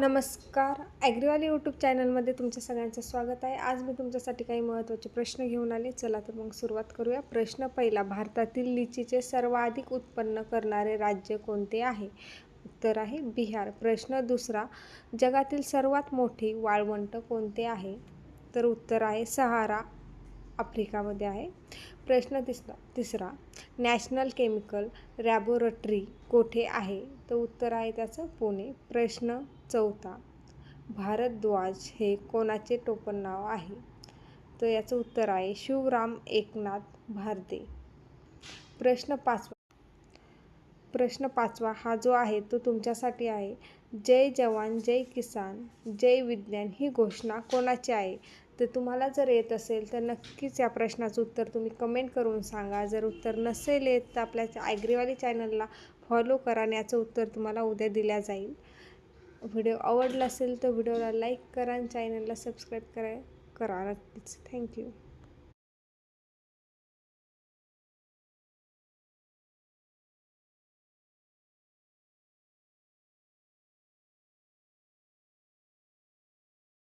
नमस्कार. ॲग्रीवाली यूट्यूब चॅनलमध्ये तुमच्या सगळ्यांचं स्वागत आहे. आज मी तुमच्यासाठी काही महत्त्वाचे प्रश्न घेऊन आले. चला तर मग सुरुवात करूया. प्रश्न पहिला, भारतातील लिचीचे सर्वाधिक उत्पन्न करणारे राज्य कोणते आहे? उत्तर आहे बिहार. प्रश्न दुसरा, जगातील सर्वात मोठी वाळवंट कोणते आहे? तर उत्तर आहे सहारा, आफ्रिकामध्ये आहे. प्रश्न तिसरा, नॅशनल केमिकल लॅबोरेटरी कोठे आहे? तर उत्तर आहे त्याचं पुणे. प्रश्न चौथा, भारद्वाज हे कोणाचे टोपणनाव आहे? तर याचं उत्तर आहे शिवराम एकनाथ भारदे. प्रश्न पाचवा हा जो आहे तो तुमच्यासाठी आहे. जय जवान जय किसान जय विज्ञान ही घोषणा कोणाची आहे? तर तुम्हाला जर येत असेल तर नक्कीच या प्रश्नाचं उत्तर तुम्ही कमेंट करून सांगा. जर उत्तर नसेल येत तर आपल्या ॲग्रीवाली चॅनलला फॉलो करा आणि याचं उत्तर तुम्हाला उद्या दिल्या जाईल. व्हिडिओ आवडला असेल तर व्हिडिओला लाईक करा आणि चॅनलला सबस्क्राईब करा नक्कीच. थँक्यू.